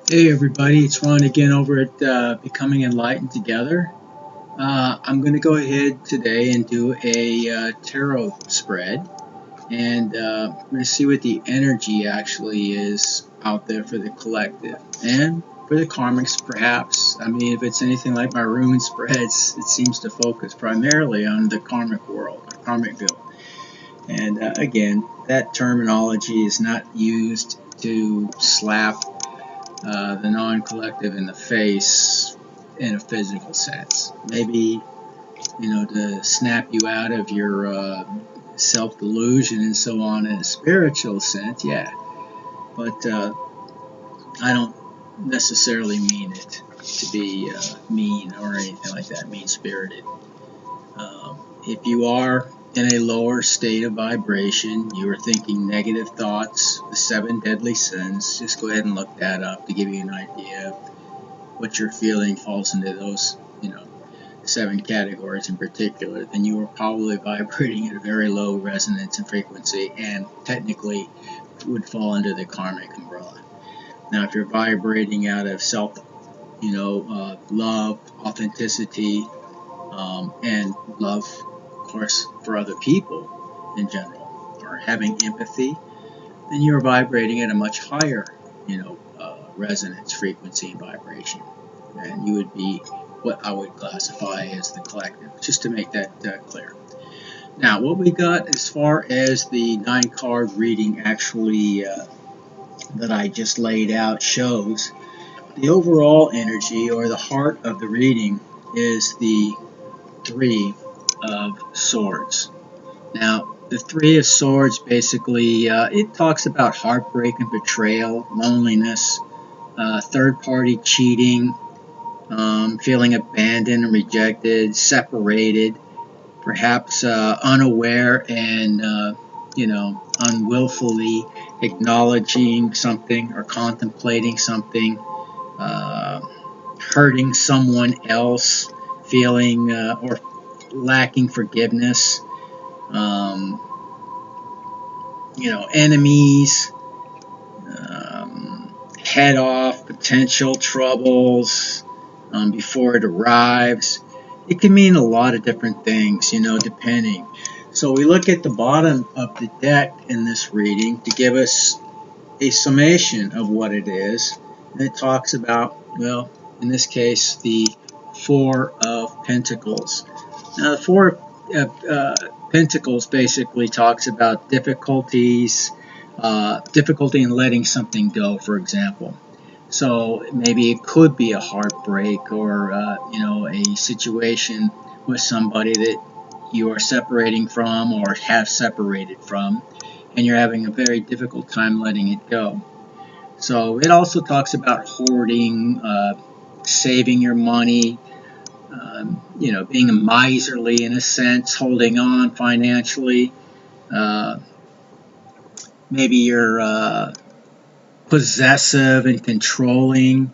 Hey everybody, it's Ron again over at Becoming Enlightened Together. I'm going to go ahead today and do a tarot spread, and I'm going to see what the energy actually is out there for the collective and for the karmics, perhaps. I mean, if it's anything like my rune spreads, it seems to focus primarily on the karmic world, or karmic field. And again, that terminology is not used to slap the non-collective in the face in a physical sense. Maybe, to snap you out of your self-delusion and so on in a spiritual sense, yeah. But I don't necessarily mean it to be mean or anything like that, mean-spirited. If you are in a lower state of vibration, you are thinking negative thoughts, the 7 deadly sins, just go ahead and look that up to give you an idea of what you're feeling falls into those, 7 categories in particular, then you are probably vibrating at a very low resonance and frequency and technically would fall under the karmic umbrella. Now, if you're vibrating out of self, love, authenticity, and love, of course, for other people in general, or having empathy, then you're vibrating at a much higher, resonance, frequency, and vibration. And you would be what I would classify as the collective, just to make that clear. Now, what we got as far as the 9-card reading actually that I just laid out shows, the overall energy or the heart of the reading is the 3 of Swords. Now, the 3 of Swords basically, it talks about heartbreak and betrayal, loneliness, third-party cheating, feeling abandoned and rejected, separated, perhaps unaware and, unwillfully acknowledging something or contemplating something, hurting someone else, feeling or lacking forgiveness, um, enemies, head off potential troubles before it arrives. It can mean a lot of different things, depending. So we look at the bottom of the deck in this reading to give us a summation of what it is. And it talks about, well, in this case, the 4 of Pentacles. Now, the 4 of Pentacles basically talks about difficulties, difficulty in letting something go, for example. So maybe it could be a heartbreak or, a situation with somebody that you are separating from or have separated from, and you're having a very difficult time letting it go. So it also talks about hoarding, saving your money, being miserly in a sense, holding on financially. Maybe you're possessive and controlling,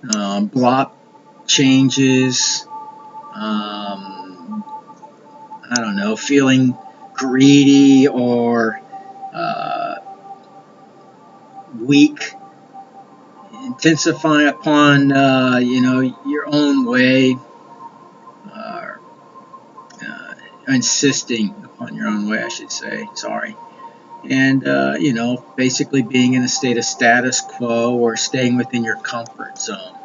block changes, I don't know, feeling greedy or weak, intensifying upon, your own way, insisting upon your own way, I should say, sorry. And, basically being in a state of status quo or staying within your comfort zone.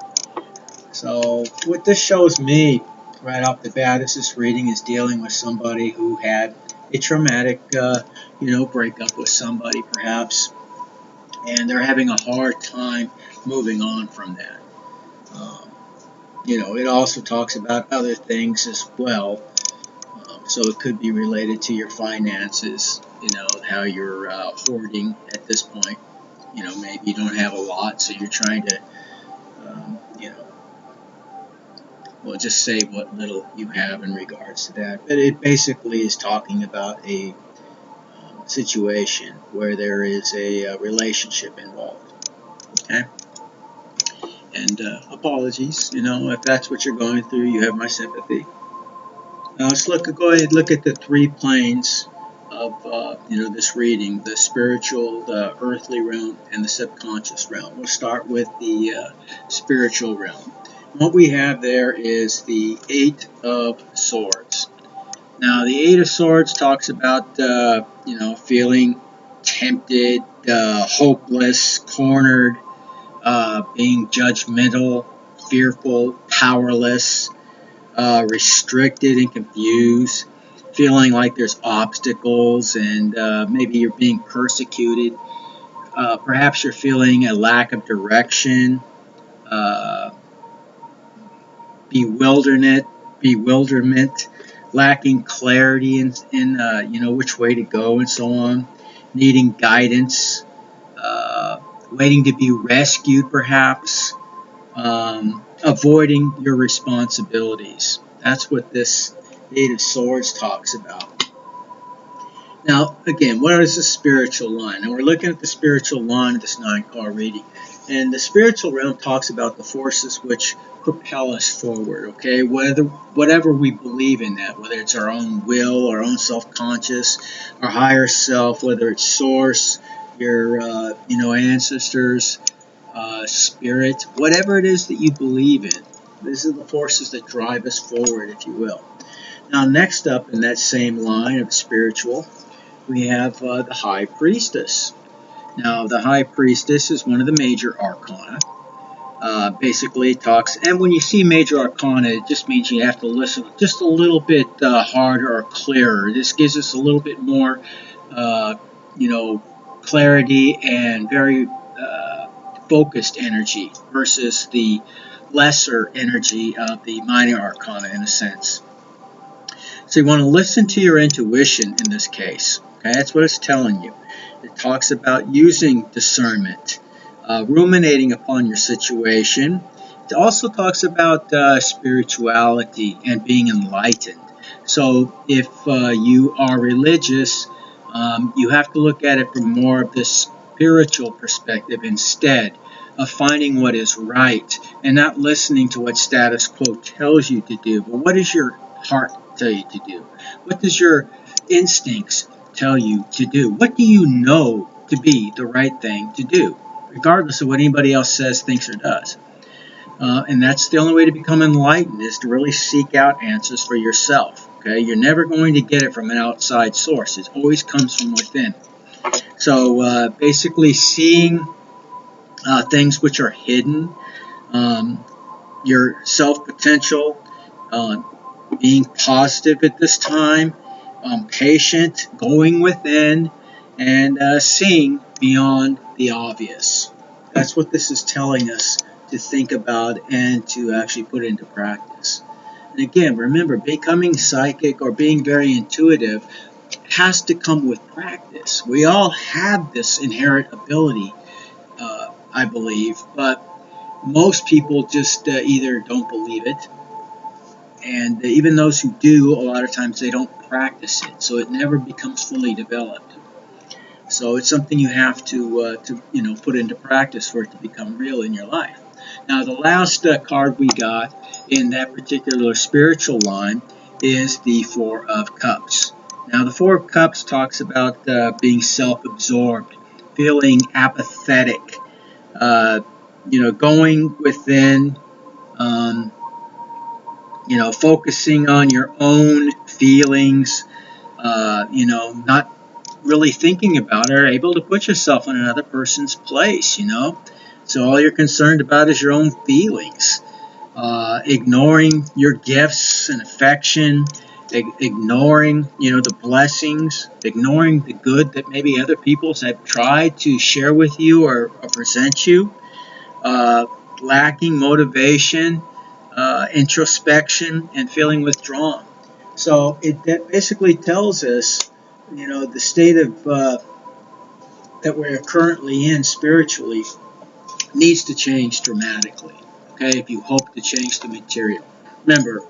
So what this shows me right off the bat is this reading is dealing with somebody who had a traumatic, breakup with somebody perhaps, and they're having a hard time moving on from that. It also talks about other things as well. So it could be related to your finances, how you're hoarding at this point. Maybe you don't have a lot, so you're trying to, just save what little you have in regards to that. But it basically is talking about a situation where there is a relationship involved. Okay? And apologies, if that's what you're going through, you have my sympathy. Now let's go ahead and look at the 3 planes of this reading: the spiritual, the earthly realm, and the subconscious realm. We'll start with the spiritual realm. What we have there is the Eight of Swords. Now, the Eight of Swords talks about feeling tempted, hopeless, cornered, being judgmental, fearful, powerless, restricted and confused, feeling like there's obstacles and maybe you're being persecuted. Perhaps you're feeling a lack of direction, uh, bewilderment, lacking clarity in which way to go and so on, needing guidance, waiting to be rescued perhaps, avoiding your responsibilities. That's what this Eight of Swords talks about. Now, again, what is the spiritual line? And we're looking at the spiritual line of this 9-card reading. And the spiritual realm talks about the forces which propel us forward, okay? Whatever we believe in that, whether it's our own will, our own self-conscious, our higher self, whether it's source, your, ancestors, spirit, whatever it is that you believe in. These are the forces that drive us forward, if you will. Now, next up in that same line of spiritual, we have the High Priestess. Now, the High Priestess is one of the major arcana. Basically talks, and when you see major arcana, it just means you have to listen just a little bit harder or clearer. This gives us a little bit more, clarity and very focused energy versus the lesser energy of the minor arcana in a sense. So you want to listen to your intuition in this case. Okay, that's what it's telling you. It talks about using discernment, ruminating upon your situation. It also talks about spirituality and being enlightened. So if you are religious, you have to look at it from more of this spiritual perspective instead of finding what is right and not listening to what status quo tells you to do. But what does your heart tell you to do? What does your instincts tell you to do? What do you know to be the right thing to do, regardless of what anybody else says, thinks, or does? And that's the only way to become enlightened, is to really seek out answers for yourself. Okay, you're never going to get it from an outside source. It always comes from within. So basically seeing things which are hidden, your self-potential, being positive at this time, patient, going within, and seeing beyond the obvious. That's what this is telling us to think about and to actually put into practice. And again, remember, becoming psychic or being very intuitive has to come with practice. We all have this inherent ability, I believe, but most people just either don't believe it, and even those who do, a lot of times they don't practice it, so it never becomes fully developed. So it's something you have to put into practice for it to become real in your life. Now, the last card we got in that particular spiritual line is the Four of Cups. Now, the Four of Cups talks about being self-absorbed, feeling apathetic, going within, focusing on your own feelings, not really thinking about it, or able to put yourself in another person's place, So all you're concerned about is your own feelings, ignoring your gifts and affection, ignoring, the blessings, ignoring the good that maybe other people have tried to share with you or present you, lacking motivation, introspection, and feeling withdrawn. So that basically tells us, the state of that we're currently in spiritually needs to change dramatically. Okay, if you hope to change the material. Remember,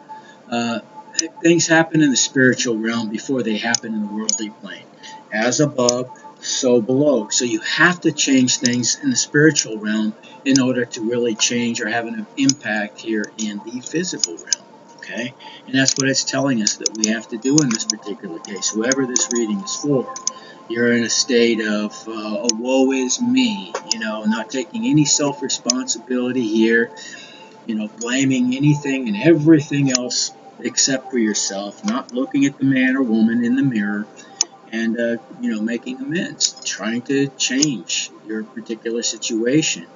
things happen in the spiritual realm before they happen in the worldly plane. As above, so below. So you have to change things in the spiritual realm in order to really change or have an impact here in the physical realm. Okay, and that's what it's telling us that we have to do in this particular case. Whoever this reading is for, you're in a state of woe is me, not taking any self-responsibility here, blaming anything and everything else except for yourself, not looking at the man or woman in the mirror, and making amends, trying to change your particular situation,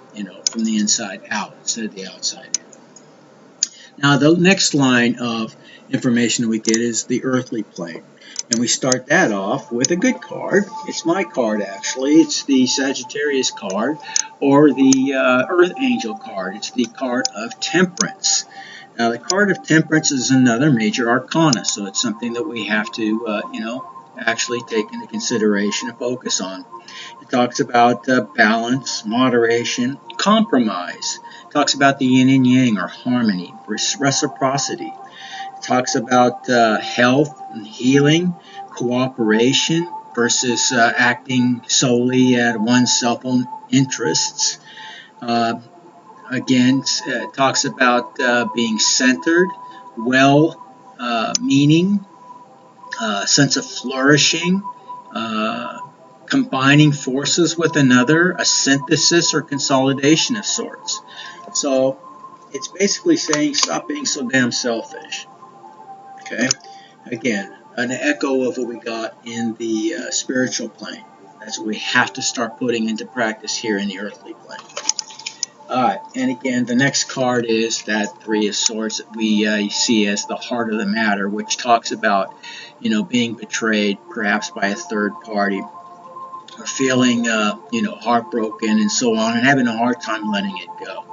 from the inside out instead of the outside in. Now, the next line of information that we get is the earthly plane. And we start that off with a good card. It's my card, actually. It's the Sagittarius card, or the Earth Angel card. It's the card of Temperance. Now, the card of Temperance is another major arcana, so it's something that we have to, actually take into consideration and focus on. It talks about balance, moderation, compromise. It talks about the yin and yang, or harmony, reciprocity. It talks about health and healing, cooperation versus acting solely at one's self-own interests. Again, it talks about being centered, well-meaning, sense of flourishing, combining forces with another, a synthesis or consolidation of sorts. So it's basically saying stop being so damn selfish. Okay? Again, an echo of what we got in the spiritual plane. That's what we have to start putting into practice here in the earthly plane. Alright, and again, the next card is that Three of Swords that we see as the heart of the matter, which talks about, being betrayed, perhaps by a third party, or feeling, heartbroken and so on, and having a hard time letting it go.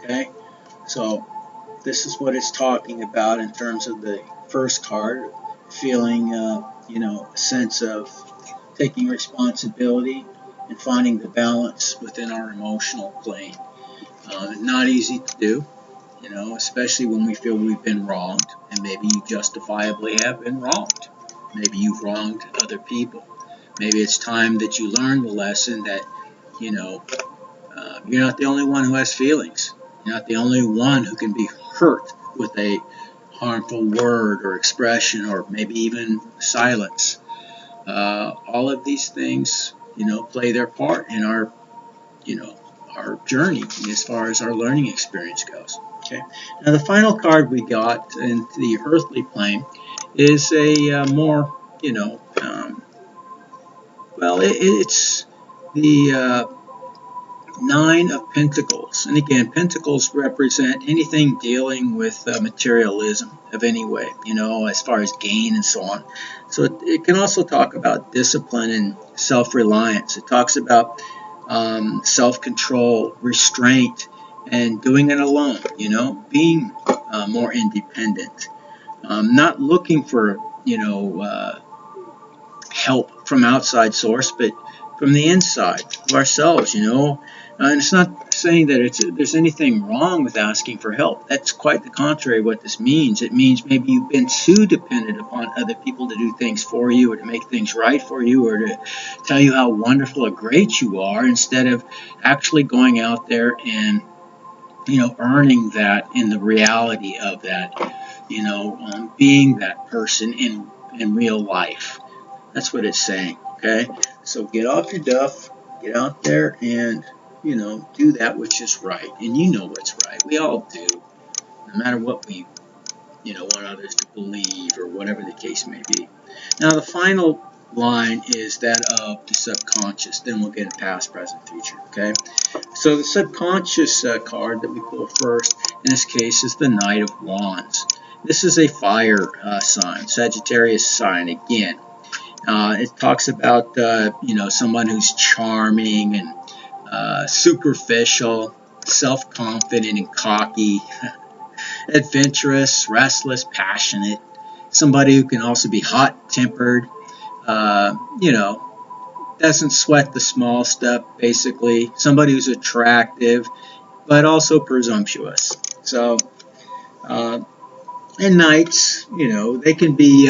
Okay, so this is what it's talking about in terms of the first card, feeling, a sense of taking responsibility and finding the balance within our emotional plane. Not easy to do, especially when we feel we've been wronged, and maybe you justifiably have been wronged. Maybe you've wronged other people. Maybe it's time that you learn the lesson that, you're not the only one who has feelings. You're not the only one who can be hurt with a harmful word or expression, or maybe even silence. All of these things, play their part in our, our journey as far as our learning experience goes. Okay. Now the final card we got in the earthly plane is a more, it's the Nine of Pentacles. And again, Pentacles represent anything dealing with materialism of any way, as far as gain and so on. So it can also talk about discipline and self-reliance. It talks about self-control, restraint, and doing it alone, being more independent. Not looking for, help from outside source, but from the inside of ourselves, And it's not saying that there's anything wrong with asking for help. That's quite the contrary of what this means. It means maybe you've been too dependent upon other people to do things for you, or to make things right for you, or to tell you how wonderful or great you are, instead of actually going out there and, earning that in the reality of that, being that person in real life. That's what it's saying, okay? So get off your duff, get out there and, do that which is right. And you know what's right. We all do. No matter what we, want others to believe, or whatever the case may be. Now, the final line is that of the subconscious. Then we'll get into past, present, future, okay? So the subconscious card that we pull first, in this case, is the Knight of Wands. This is a fire sign, Sagittarius sign again. It talks about, someone who's charming and superficial, self-confident and cocky, adventurous, restless, passionate. Somebody who can also be hot-tempered, doesn't sweat the small stuff, basically. Somebody who's attractive, but also presumptuous. So, and knights, they can be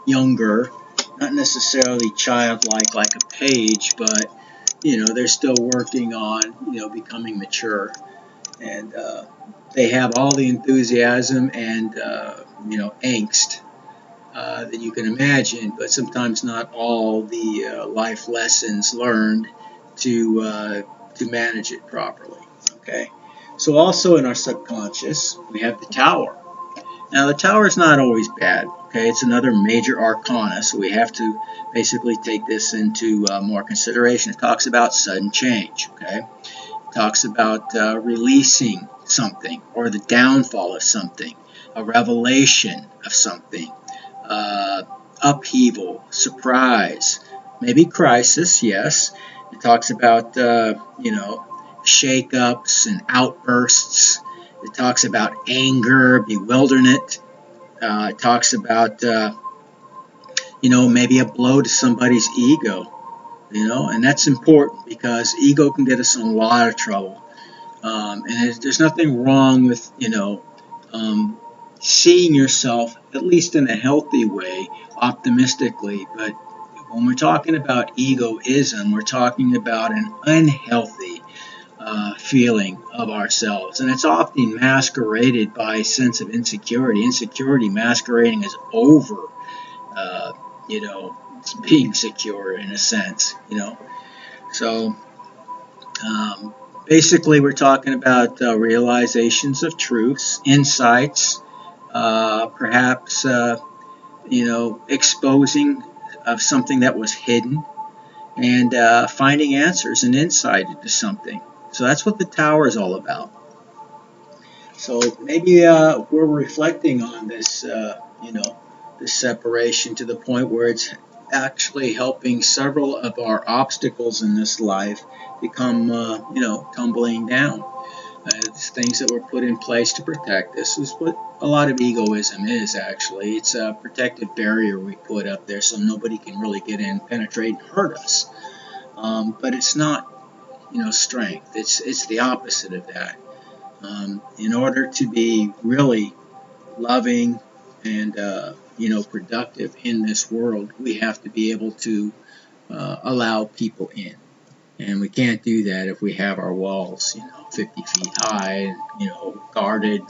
younger, not necessarily childlike like a page, but, they're still working on, becoming mature. and they have all the enthusiasm and angst that you can imagine, but sometimes not all the life lessons learned to manage it properly. Okay, so also in our subconscious we have the tower. Now the tower is not always bad. Okay, it's another major arcana, so we have to basically take this into more consideration. It talks about sudden change. Okay, talks about releasing something or the downfall of something, a revelation of something, uh, upheaval, surprise, maybe crisis, yes. It talks about, shake-ups and outbursts. It talks about anger, bewilderment. It talks about, maybe a blow to somebody's ego, and that's important because ego can get us in a lot of trouble. And there's nothing wrong with, um, seeing yourself, at least in a healthy way, optimistically. But when we're talking about egoism, we're talking about an unhealthy feeling of ourselves. And it's often masqueraded by a sense of insecurity. Insecurity masquerading as over, uh, being secure in a sense, So, um, basically, we're talking about realizations of truths, insights, perhaps, exposing of something that was hidden, and finding answers and insight into something. So that's what the tower is all about. So maybe we're reflecting on this, this separation to the point where it's actually helping several of our obstacles in this life become, tumbling down. It's things that were put in place to protect us is what a lot of egoism is, actually. It's a protective barrier we put up there so nobody can really get in, penetrate, and hurt us. But it's not, strength. It's the opposite of that. In order to be really loving and productive in this world, we have to be able to allow people in. And we can't do that if we have our walls, 50 feet high, and, guarded,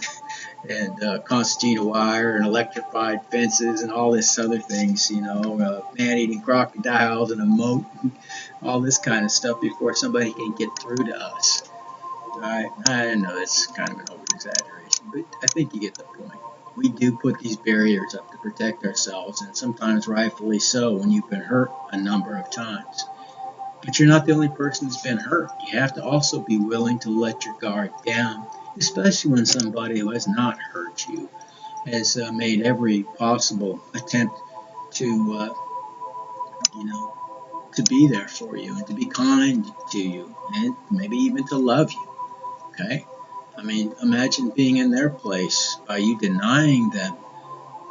and concertina wire and electrified fences and all this other things, man-eating crocodiles and a moat, all this kind of stuff before somebody can get through to us. I know it's kind of an over-exaggeration, but I think you get the point. We do put these barriers up to protect ourselves, and sometimes rightfully so when you've been hurt a number of times. But you're not the only person that's been hurt. You have to also be willing to let your guard down, especially when somebody who has not hurt you has made every possible attempt to, to be there for you and to be kind to you and maybe even to love you. Okay? I mean, imagine being in their place. By you denying them,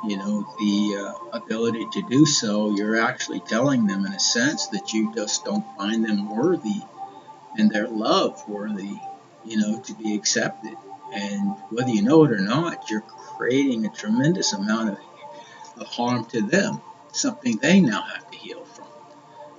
the ability to do so, you're actually telling them in a sense that you just don't find them worthy and their love worthy, to be accepted. And whether you know it or not, you're creating a tremendous amount of harm to them, something they now have to heal from.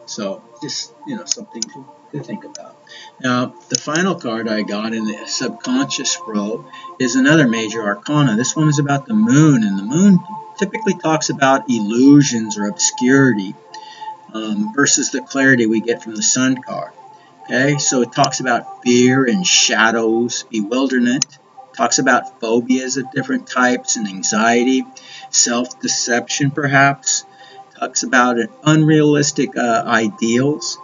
So just, something to think about. Now, the final card I got in the subconscious row is another major arcana. This one is about the moon, and the moon typically talks about illusions or obscurity versus the clarity we get from the sun card. Okay, so it talks about fear and shadows, bewilderment, talks about phobias of different types and anxiety, self-deception perhaps, talks about unrealistic ideals,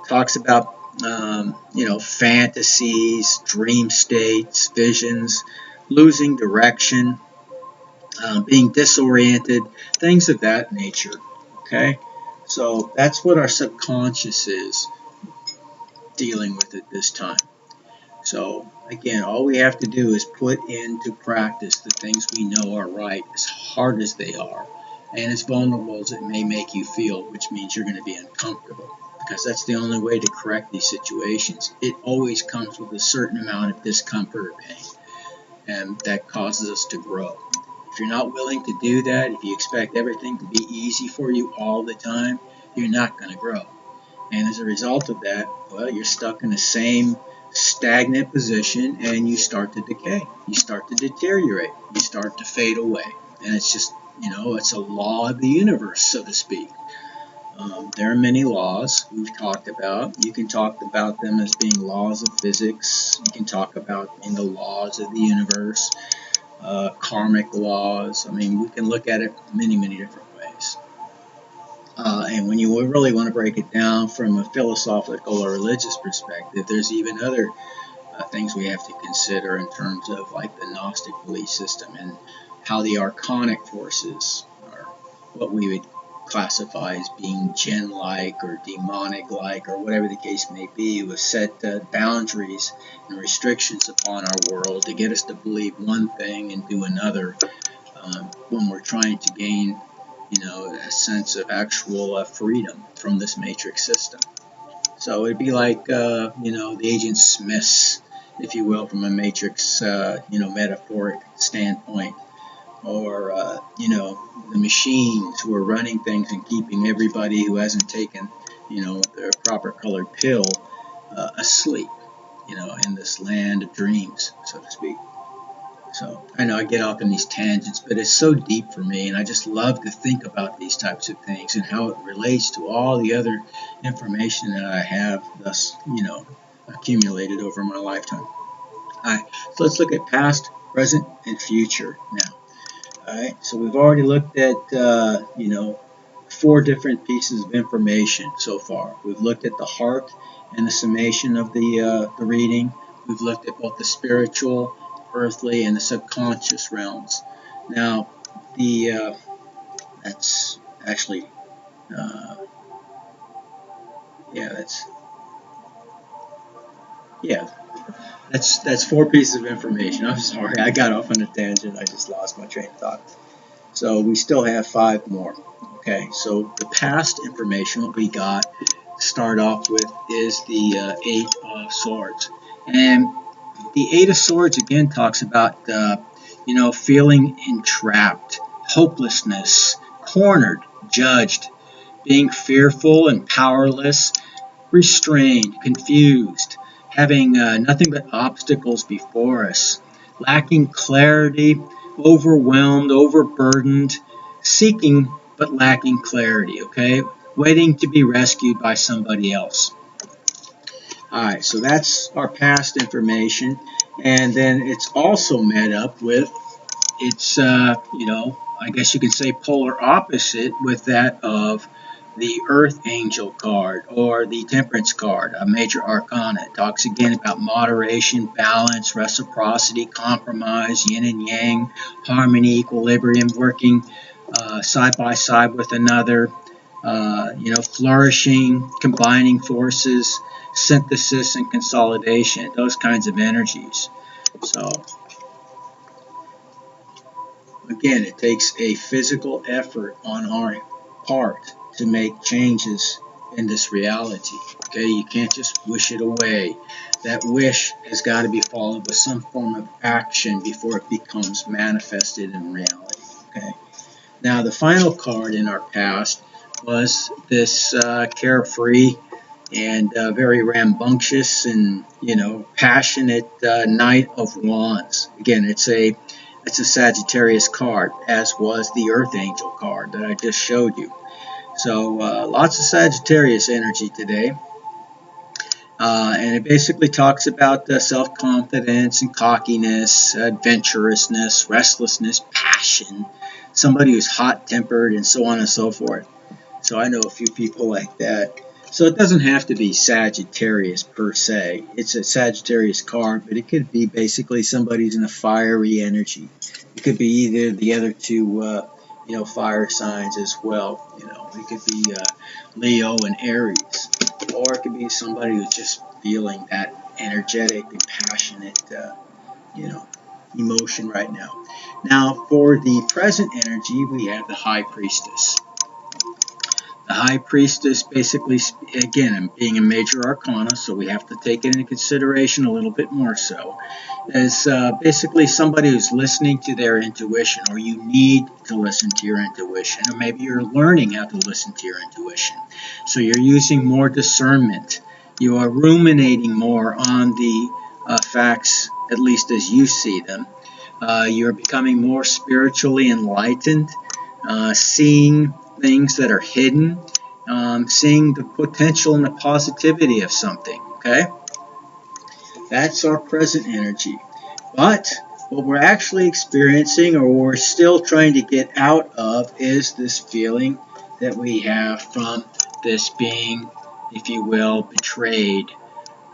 talks about fantasies, dream states, visions, losing direction, being disoriented, things of that nature. Okay, so that's what our subconscious is dealing with at this time. So again, all we have to do is put into practice the things we know are right, as hard as they are, and as vulnerable as it may make you feel, which means you're going to be uncomfortable, because that's the only way to correct these situations. It always comes with a certain amount of discomfort or pain, and that causes us to grow. If you're not willing to do that, if you expect everything to be easy for you all the time, you're not going to grow. And as a result of that, well, you're stuck in the same stagnant position, and you start to decay. You start to deteriorate. You start to fade away. And it's just, it's a law of the universe, so to speak. There are many laws we've talked about. You can talk about them as being laws of physics. You can talk about the laws of the universe, karmic laws. I mean, we can look at it many, many different ways. And when you really want to break it down from a philosophical or religious perspective, there's even other things we have to consider in terms of like the Gnostic belief system and how the archonic forces are what we would classify as being jinn-like or demonic-like or whatever the case may be, was set boundaries and restrictions upon our world to get us to believe one thing and do another when we're trying to gain a sense of actual freedom from this matrix system. So it'd be like, the Agent Smiths, if you will, from a matrix, metaphoric standpoint, or, the machines who are running things and keeping everybody who hasn't taken, their proper colored pill asleep, in this land of dreams, so to speak. So I know I get off in these tangents, but it's so deep for me, and I just love to think about these types of things and how it relates to all the other information that I have thus, accumulated over my lifetime. All right, so let's look at past, present, and future now. All right, so we've already looked at, 4 different pieces of information so far. We've looked at the heart and the summation of the reading. We've looked at both the spiritual, earthly, and the subconscious realms. Now, that's actually, that's 4 pieces of information. I'm sorry, I got off on a tangent. I just lost my train of thought. So we still have 5 more. Okay, so the past information, what we got to start off with is the 8 of Swords. And the 8 of Swords again talks about, feeling entrapped, hopelessness, cornered, judged, being fearful and powerless, restrained, confused, having nothing but obstacles before us, lacking clarity, overwhelmed, overburdened, seeking but lacking clarity, okay? Waiting to be rescued by somebody else. All right, so that's our past information, and then it's also met up with its, I guess you could say polar opposite with that of the Earth Angel card or the Temperance card, a major arcana. It talks again about moderation, balance, reciprocity, compromise, yin and yang, harmony, equilibrium, working side by side with another, flourishing, combining forces, synthesis and consolidation, those kinds of energies. So again, it takes a physical effort on our part to make changes in this reality. Okay, you can't just wish it away. That wish has got to be followed with some form of action before it becomes manifested in reality. Okay. Now, the final card in our past was this carefree and very rambunctious and passionate Knight of Wands. Again, it's a Sagittarius card, as was the Earth Angel card that I just showed you. So lots of Sagittarius energy today. And it basically talks about self-confidence and cockiness, adventurousness, restlessness, passion, somebody who's hot-tempered, and so on and so forth. So I know a few people like that. So it doesn't have to be Sagittarius per se. It's a Sagittarius card, but it could be basically somebody who's in a fiery energy. It could be either the other 2, fire signs as well. It could be Leo and Aries, or it could be somebody who's just feeling that energetic and passionate, emotion right now. Now, for the present energy, we have the High Priestess. The High Priestess basically, again, being a major arcana, so we have to take it into consideration a little bit more so, as basically somebody who's listening to their intuition, or you need to listen to your intuition, or maybe you're learning how to listen to your intuition. So you're using more discernment. You are ruminating more on the facts, at least as you see them. You're becoming more spiritually enlightened, seeing things that are hidden, seeing the potential and the positivity of something. Okay? That's our present energy. But what we're actually experiencing, or we're still trying to get out of, is this feeling that we have from this being, if you will, betrayed.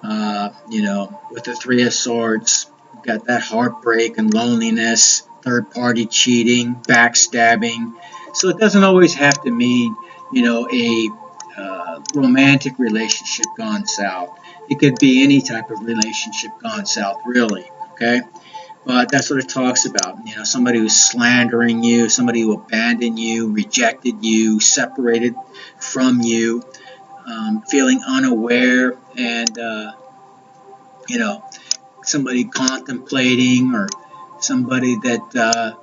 With the Three of Swords, you've got that heartbreak and loneliness, third party cheating, backstabbing. So it doesn't always have to mean, a romantic relationship gone south. It could be any type of relationship gone south, really. Okay? But that's what it talks about. Somebody who's slandering you, somebody who abandoned you, rejected you, separated from you, feeling unaware, and somebody contemplating, or somebody that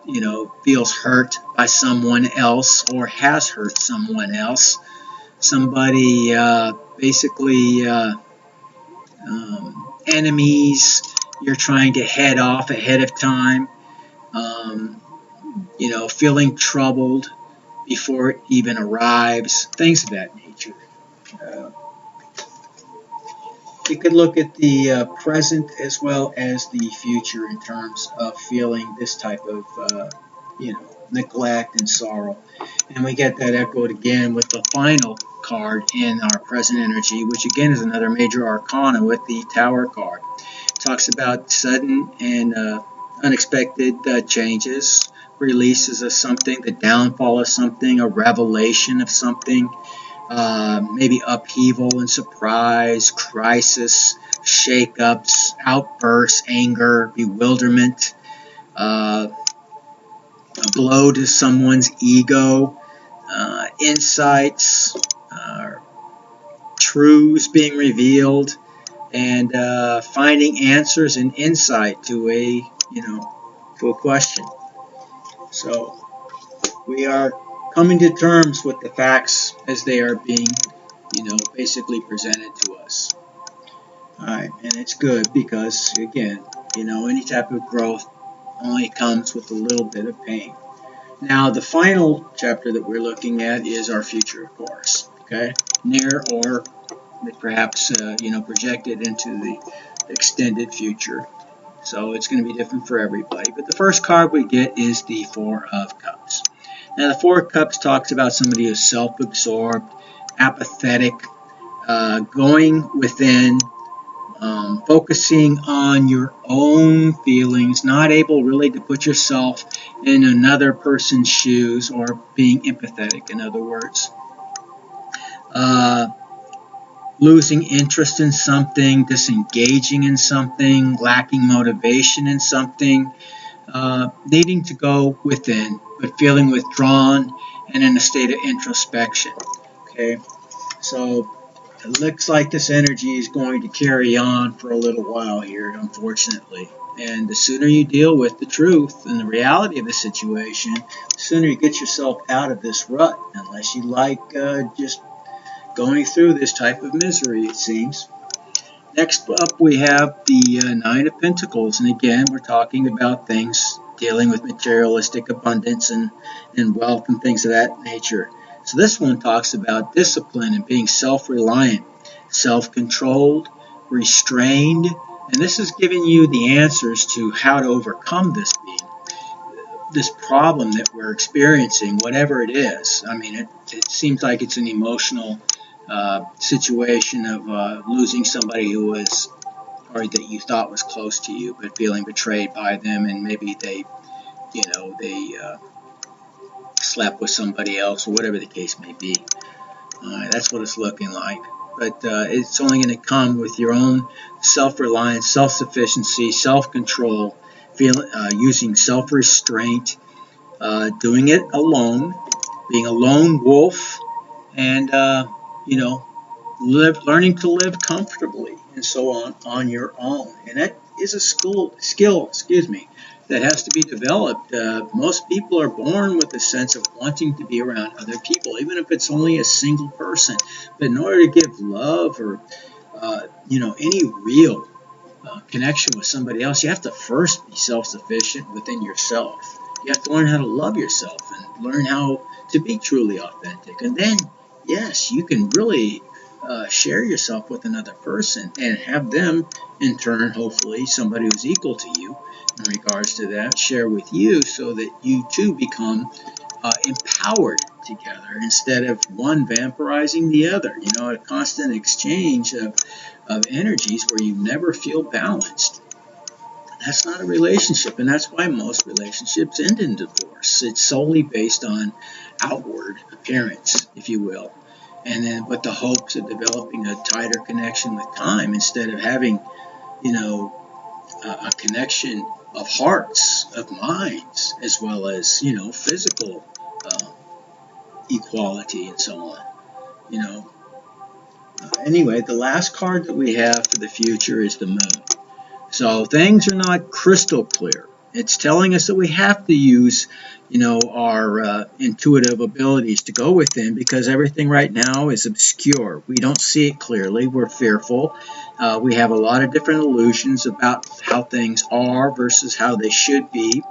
feels hurt by someone else or has hurt someone else. Somebody basically enemies you're trying to head off ahead of time. Um, feeling troubled before it even arrives. Things of that nature. Uh, You could look at the present as well as the future in terms of feeling this type of, neglect and sorrow. And we get that echoed again with the final card in our present energy, which again is another major arcana with the Tower card. It talks about sudden and unexpected changes, releases of something, the downfall of something, a revelation of something. Maybe upheaval and surprise, crisis, shake-ups, outbursts, anger, bewilderment, a blow to someone's ego, insights, truths being revealed, and finding answers and insight to a question. So we are coming to terms with the facts as they are being basically presented to us. All right, and it's good because, again, any type of growth only comes with a little bit of pain. Now, the final chapter that we're looking at is our future, of course. Okay, near or perhaps projected into the extended future. So it's going to be different for everybody. But the first card we get is the Four of Cups. Now, the Four of Cups talks about somebody who's self-absorbed, apathetic, going within, focusing on your own feelings, not able really to put yourself in another person's shoes, or being empathetic, in other words. Losing interest in something, disengaging in something, lacking motivation in something, needing to go within, but feeling withdrawn and in a state of introspection. Okay, so it looks like this energy is going to carry on for a little while here, unfortunately. And the sooner you deal with the truth and the reality of the situation, the sooner you get yourself out of this rut, unless you like just going through this type of misery, it seems. Next up, we have the Nine of Pentacles. And again, we're talking about things dealing with materialistic abundance and wealth and things of that nature. So this one talks about discipline and being self-reliant, self-controlled, restrained. And this is giving you the answers to how to overcome this problem that we're experiencing, whatever it is. I mean, it seems like it's an emotional situation of losing somebody who was, or that you thought was close to you, but feeling betrayed by them, and maybe they slept with somebody else, or whatever the case may be. That's what it's looking like. But it's only going to come with your own self-reliance, self-sufficiency, self-control, using self-restraint, doing it alone, being a lone wolf, and learning to live comfortably and so on your own. And that is a skill, that has to be developed. Most people are born with a sense of wanting to be around other people, even if it's only a single person. But in order to give love or any real connection with somebody else, you have to first be self-sufficient within yourself. You have to learn how to love yourself and learn how to be truly authentic. And then, yes, you can really share yourself with another person and have them, in turn, hopefully, somebody who's equal to you in regards to that, share with you so that you too become empowered together instead of one vampirizing the other. A constant exchange of energies where you never feel balanced. That's not a relationship, and that's why most relationships end in divorce. It's solely based on outward appearance, if you will, and then with the hopes of developing a tighter connection with time instead of having, a connection of hearts, of minds, as well as, physical uh, equality and so on. You know. Anyway, the last card that we have for the future is the moon. So things are not crystal clear. It's telling us that we have to use, our intuitive abilities to go within because everything right now is obscure. We don't see it clearly. We're fearful. We have a lot of different illusions about how things are versus how they should be.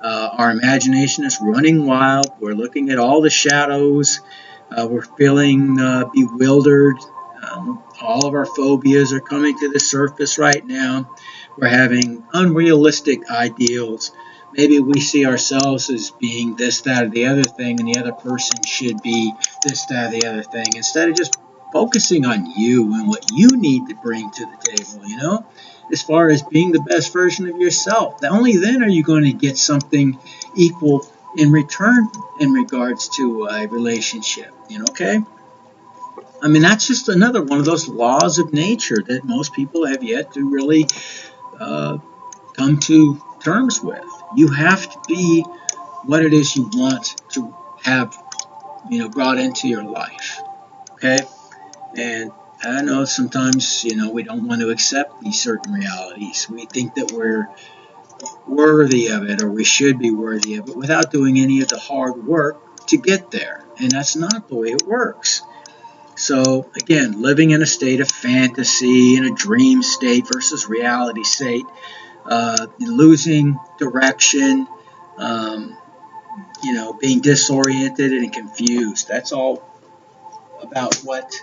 Our imagination is running wild. We're looking at all the shadows. We're feeling bewildered. All of our phobias are coming to the surface right now. We're having unrealistic ideals. Maybe we see ourselves as being this, that, or the other thing, and the other person should be this, that, or the other thing, instead of just focusing on you and what you need to bring to the table, as far as being the best version of yourself. Only then are you going to get something equal in return in regards to a relationship, okay? I mean, that's just another one of those laws of nature that most people have yet to really uh, come to terms with. You have to be what it is you want to have, brought into your life. Okay? And I know sometimes, we don't want to accept these certain realities. We think that we're worthy of it or we should be worthy of it without doing any of the hard work to get there. And that's not the way it works. So, again, living in a state of fantasy, in a dream state versus reality state, losing direction, um, being disoriented and confused. That's all about what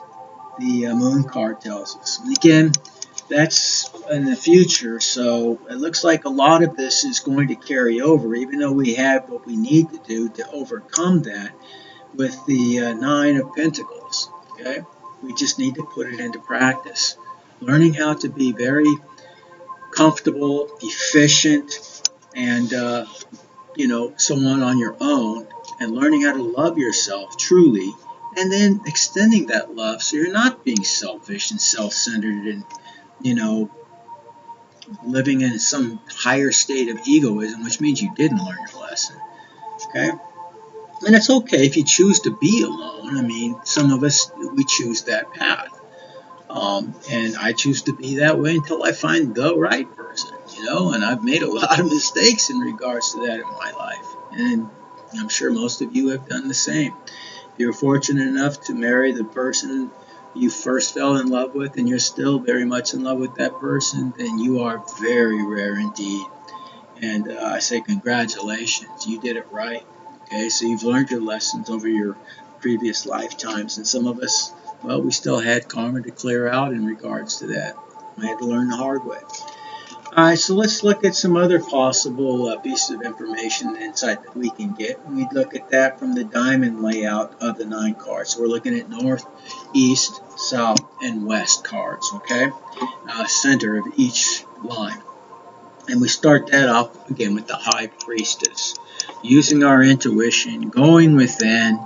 the moon card tells us. And again, that's in the future, so it looks like a lot of this is going to carry over, even though we have what we need to do to overcome that with the Nine of Pentacles. Okay, we just need to put it into practice. Learning how to be very comfortable, efficient, and someone on your own, and learning how to love yourself truly, and then extending that love so you're not being selfish and self-centered and living in some higher state of egoism, which means you didn't learn your lesson. Okay. And it's okay if you choose to be alone. I mean, some of us, we choose that path. And I choose to be that way until I find the right person, and I've made a lot of mistakes in regards to that in my life. And I'm sure most of you have done the same. If you're fortunate enough to marry the person you first fell in love with and you're still very much in love with that person, then you are very rare indeed. And I say congratulations, you did it right. Okay, so you've learned your lessons over your previous lifetimes, and some of us, well, we still had karma to clear out in regards to that. We had to learn the hard way. All right, so let's look at some other possible pieces of information and insight that we can get. And we look at that from the diamond layout of the 9 cards. So we're looking at north, east, south, and west cards, okay? Center of each line. And we start that off again with the High Priestess. Using our intuition, going within,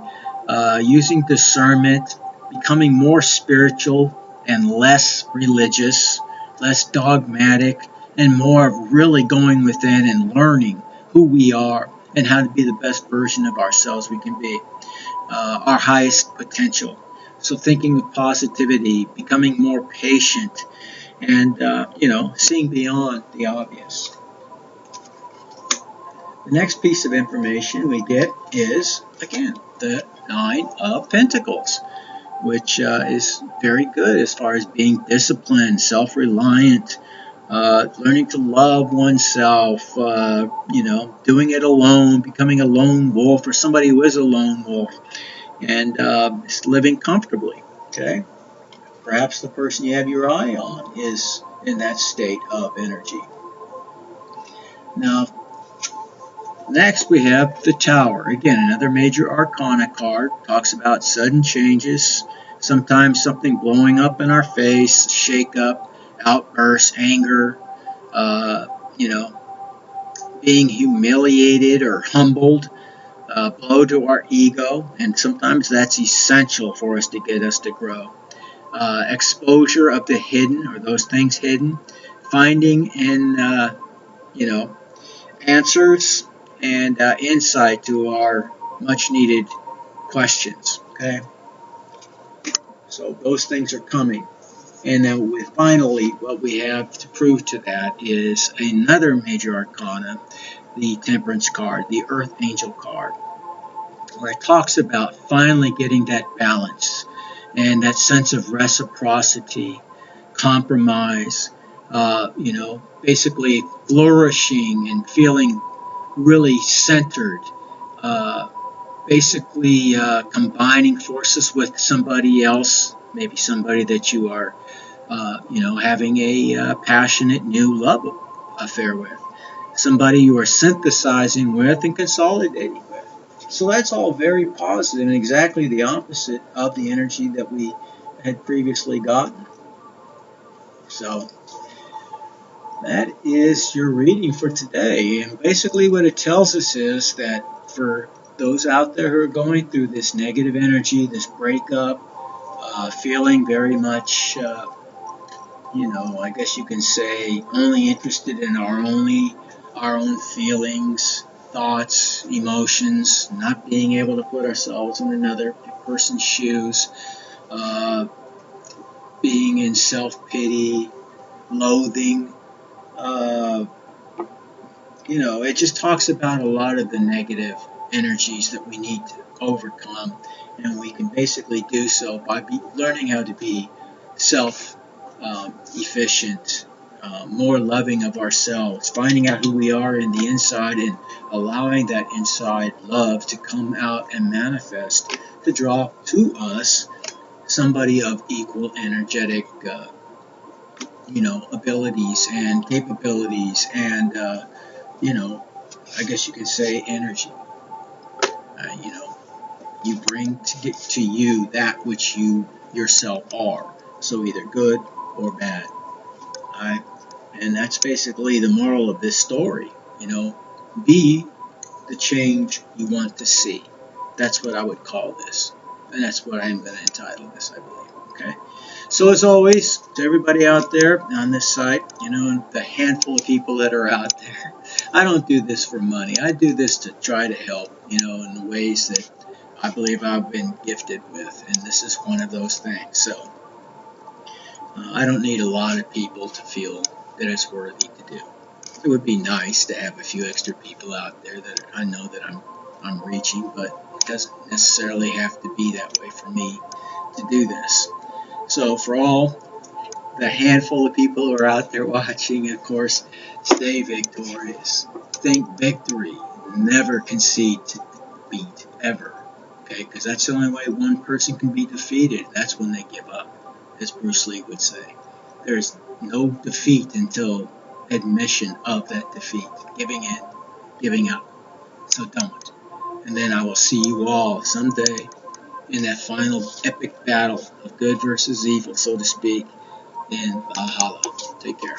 using discernment, becoming more spiritual and less religious, less dogmatic, and more really going within and learning who we are and how to be the best version of ourselves we can be, our highest potential. So thinking with positivity, becoming more patient, and seeing beyond the obvious. The next piece of information we get is, again, the 9 of Pentacles. which is very good as far as being disciplined, self-reliant, learning to love oneself, doing it alone, becoming a lone wolf or somebody who is a lone wolf, and living comfortably. Okay, perhaps the person you have your eye on is in that state of energy. Now, next we have the Tower. Again, another major arcana card. Talks about sudden changes, sometimes something blowing up in our face, shake up, outbursts, anger, uh, you know, being humiliated or humbled, blow to our ego, and sometimes that's essential for us to get us to grow. Exposure of the hidden or those things hidden, finding and answers and insight to our much needed questions. Okay, so those things are coming. And then finally, what we have to prove to that is another major arcana, the Temperance card, the Earth Angel card, where it talks about finally getting that balance and that sense of reciprocity, compromise, basically flourishing and feeling really centered, uh, basically combining forces with somebody else, maybe somebody that you are, having a passionate new love affair with, somebody you are synthesizing with and consolidating with. So that's all very positive and exactly the opposite of the energy that we had previously gotten. So that is your reading for today. And basically what it tells us is that for those out there who are going through this negative energy, this breakup, feeling very much, I guess you can say, only interested in our own feelings, thoughts, emotions, not being able to put ourselves in another person's shoes, uh, being in self-pity, loathing, uh, it just talks about a lot of the negative energies that we need to overcome, and we can basically do so by learning how to be self-efficient, more loving of ourselves, finding out who we are in the inside and allowing that inside love to come out and manifest, to draw to us somebody of equal energetic abilities and capabilities and I guess you could say energy. You bring to you that which you yourself are. So either good or bad. Right? And that's basically the moral of this story. Be the change you want to see. That's what I would call this. And that's what I'm going to entitle this, I believe. Okay. So as always, to everybody out there on this site, and the handful of people that are out there, I don't do this for money. I do this to try to help, in the ways that I believe I've been gifted with, and this is one of those things. So I don't need a lot of people to feel that it's worthy to do. It would be nice to have a few extra people out there that I know that I'm reaching, but it doesn't necessarily have to be that way for me to do this. So for all the handful of people who are out there watching, of course, stay victorious. Think victory. Never concede to defeat, ever. Okay, because that's the only way one person can be defeated. That's when they give up, as Bruce Lee would say. There's no defeat until admission of that defeat, giving in, giving up. So don't. And then I will see you all someday in that final epic battle of good versus evil, so to speak, in Valhalla. Take care.